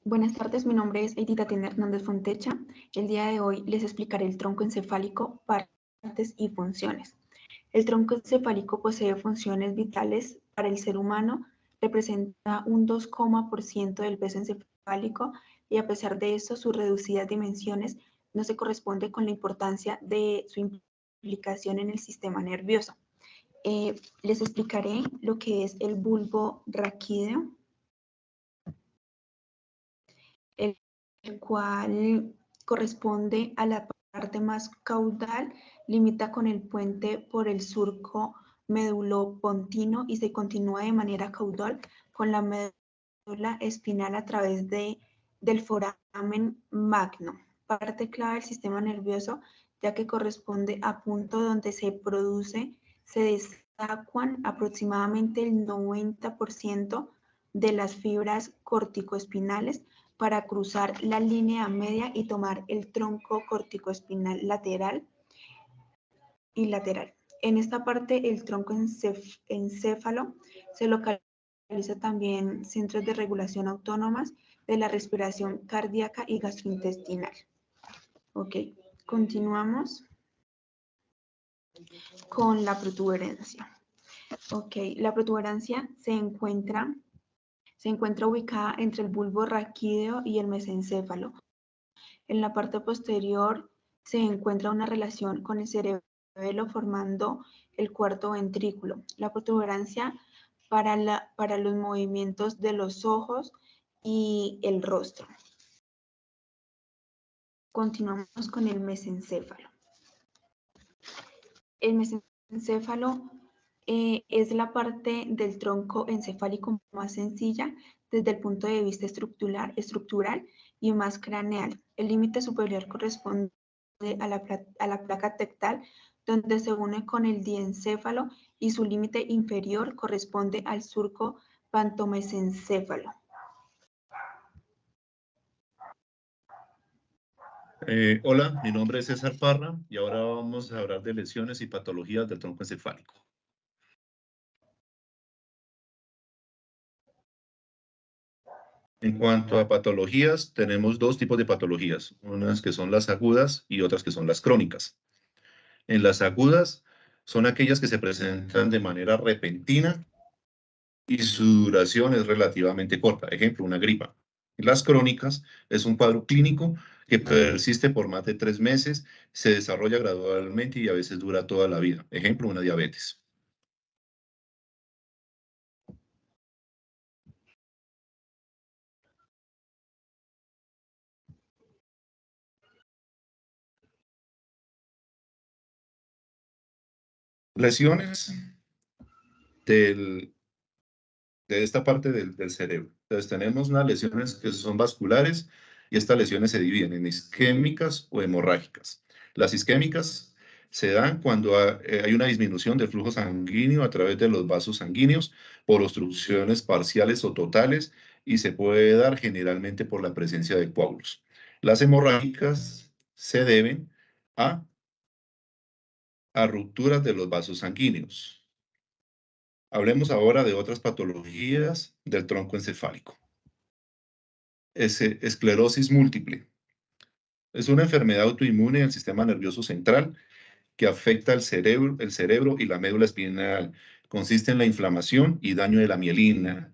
Buenas tardes, mi nombre es Edith Tatiana Hernández Fontecha. El día de hoy les explicaré el tronco encefálico, partes y funciones. El tronco encefálico posee funciones vitales para el ser humano, representa un 2% del peso encefálico y a pesar de eso, sus reducidas dimensiones no se corresponde con la importancia de su implicación en el sistema nervioso. Les explicaré lo que es el bulbo raquídeo, el cual corresponde a la parte más caudal, limita con el puente por el surco medulopontino y se continúa de manera caudal con la médula espinal a través del foramen magno, parte clave del sistema nervioso, ya que corresponde a punto donde se desacuan aproximadamente el 90% de las fibras corticoespinales para cruzar la línea media y tomar el tronco corticoespinal lateral y lateral. En esta parte, el tronco encéfalo se localiza también centros de regulación autónomas de la respiración cardíaca y gastrointestinal. Ok, continuamos con la protuberancia. Ok, la protuberancia se encuentra ubicada entre el bulbo raquídeo y el mesencéfalo. En la parte posterior se encuentra una relación con el cerebelo formando el cuarto ventrículo. La protuberancia para los movimientos de los ojos y el rostro. Continuamos con el mesencéfalo. El mesencéfalo es la parte del tronco encefálico más sencilla desde el punto de vista estructural y más craneal. El límite superior corresponde a la placa tectal, donde se une con el diencéfalo, y su límite inferior corresponde al surco pantomesencéfalo. Hola, mi nombre es César Parra y ahora vamos a hablar de lesiones y patologías del tronco encefálico. En cuanto a patologías, tenemos dos tipos de patologías, unas que son las agudas y otras que son las crónicas. En las agudas son aquellas que se presentan de manera repentina y su duración es relativamente corta, ejemplo, una gripa. Las crónicas es un cuadro clínico que persiste por más de 3 meses, se desarrolla gradualmente y a veces dura toda la vida, ejemplo, una diabetes. Lesiones de esta parte del cerebro. Entonces tenemos unas lesiones que son vasculares y estas lesiones se dividen en isquémicas o hemorrágicas. Las isquémicas se dan cuando hay una disminución del flujo sanguíneo a través de los vasos sanguíneos por obstrucciones parciales o totales y se puede dar generalmente por la presencia de coágulos. Las hemorrágicas se deben a rupturas de los vasos sanguíneos. Hablemos ahora de otras patologías del tronco encefálico. Esclerosis múltiple. Es una enfermedad autoinmune del sistema nervioso central que afecta el cerebro y la médula espinal. Consiste en la inflamación y daño de la mielina.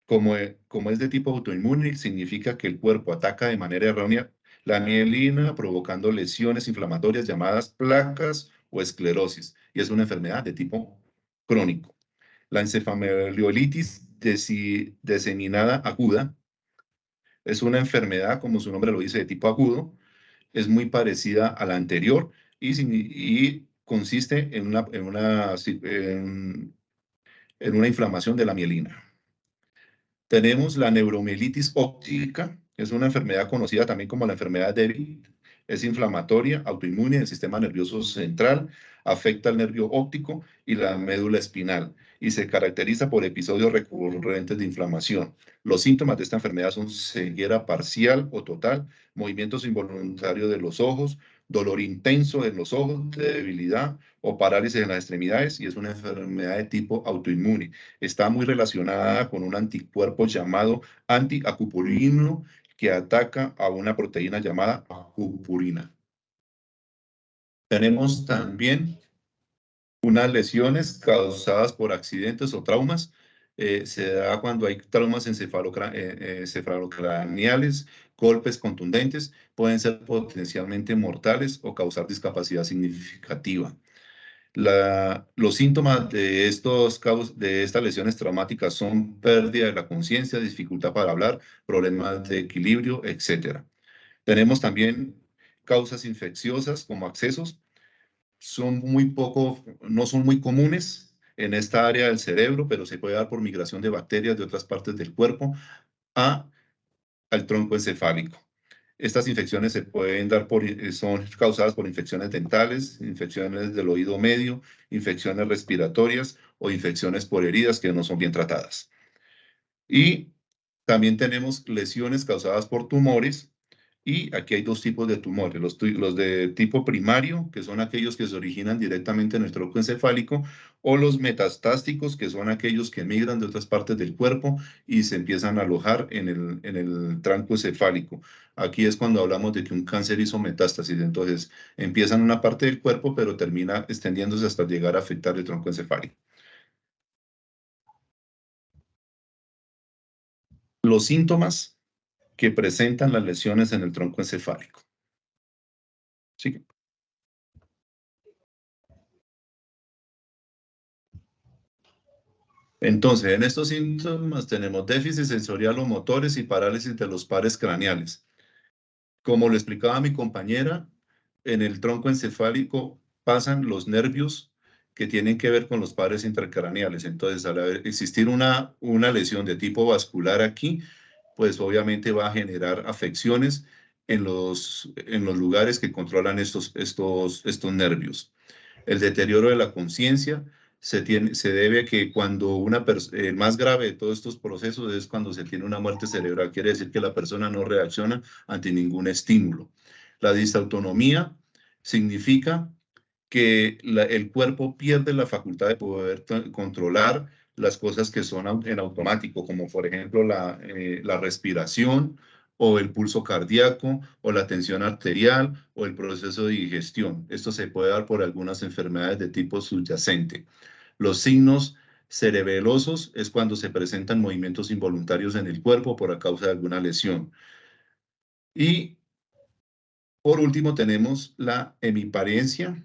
Como es de tipo autoinmune, significa que el cuerpo ataca de manera errónea la mielina, provocando lesiones inflamatorias llamadas placas o esclerosis, y es una enfermedad de tipo crónico. La encefalomielitis diseminada aguda es una enfermedad, como su nombre lo dice, de tipo agudo. Es muy parecida a la anterior y consiste en una inflamación de la mielina. Tenemos la neuromielitis óptica, que es una enfermedad conocida también como la enfermedad de David. Es inflamatoria, autoinmune del sistema nervioso central, afecta al nervio óptico y la médula espinal y se caracteriza por episodios recurrentes de inflamación. Los síntomas de esta enfermedad son ceguera parcial o total, movimientos involuntarios de los ojos, dolor intenso en los ojos, debilidad o parálisis en las extremidades, y es una enfermedad de tipo autoinmune. Está muy relacionada con un anticuerpo llamado antiacupulino que ataca a una proteína llamada purpurina. Tenemos también unas lesiones causadas por accidentes o traumas. Se da cuando hay traumas encefalocraneales, golpes contundentes, pueden ser potencialmente mortales o causar discapacidad significativa. Los síntomas de estas lesiones traumáticas son pérdida de la conciencia, dificultad para hablar, problemas de equilibrio, etc. Tenemos también causas infecciosas como abscesos. No son muy comunes en esta área del cerebro, pero se puede dar por migración de bacterias de otras partes del cuerpo al tronco encefálico. Estas infecciones son causadas por infecciones dentales, infecciones del oído medio, infecciones respiratorias o infecciones por heridas que no son bien tratadas. Y también tenemos lesiones causadas por tumores. Y aquí hay dos tipos de tumores, los de tipo primario, que son aquellos que se originan directamente en el tronco encefálico, o los metastásticos, que son aquellos que migran de otras partes del cuerpo y se empiezan a alojar en el tronco encefálico. Aquí es cuando hablamos de que un cáncer hizo metástasis, entonces empieza en una parte del cuerpo, pero termina extendiéndose hasta llegar a afectar el tronco encefálico. Los síntomas que presentan las lesiones en el tronco encefálico. ¿Sí? Entonces, en estos síntomas tenemos déficit sensorial o motores y parálisis de los pares craneales. Como lo explicaba mi compañera, en el tronco encefálico pasan los nervios que tienen que ver con los pares intracraneales. Entonces, al existir una lesión de tipo vascular aquí, pues obviamente va a generar afecciones en los lugares que controlan estos nervios. El deterioro de la conciencia se debe a que cuando el más grave de todos estos procesos es cuando se tiene una muerte cerebral. Quiere decir que la persona no reacciona ante ningún estímulo. La disautonomía significa que el cuerpo pierde la facultad de poder controlar las cosas que son en automático, como por ejemplo la respiración o el pulso cardíaco o la tensión arterial o el proceso de digestión. Esto se puede dar por algunas enfermedades de tipo subyacente. Los signos cerebelosos es cuando se presentan movimientos involuntarios en el cuerpo por causa de alguna lesión. Y por último tenemos la hemiparencia,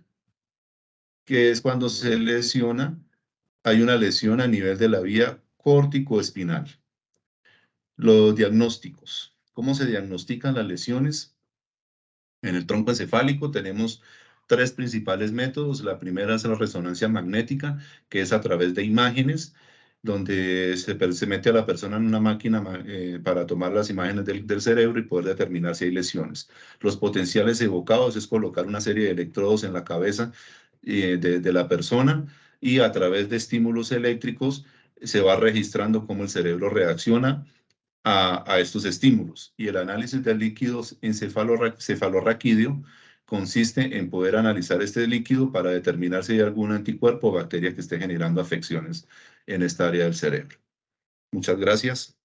que es cuando se lesiona, hay una lesión a nivel de la vía córtico-espinal. Los diagnósticos. ¿Cómo se diagnostican las lesiones? En el tronco encefálico tenemos tres principales métodos. La primera es la resonancia magnética, que es a través de imágenes, donde se mete a la persona en una máquina para tomar las imágenes del cerebro y poder determinar si hay lesiones. Los potenciales evocados es colocar una serie de electrodos en la cabeza de la persona y a través de estímulos eléctricos se va registrando cómo el cerebro reacciona a estos estímulos. Y el análisis del líquido cefalorraquídeo consiste en poder analizar este líquido para determinar si hay algún anticuerpo o bacteria que esté generando afecciones en esta área del cerebro. Muchas gracias.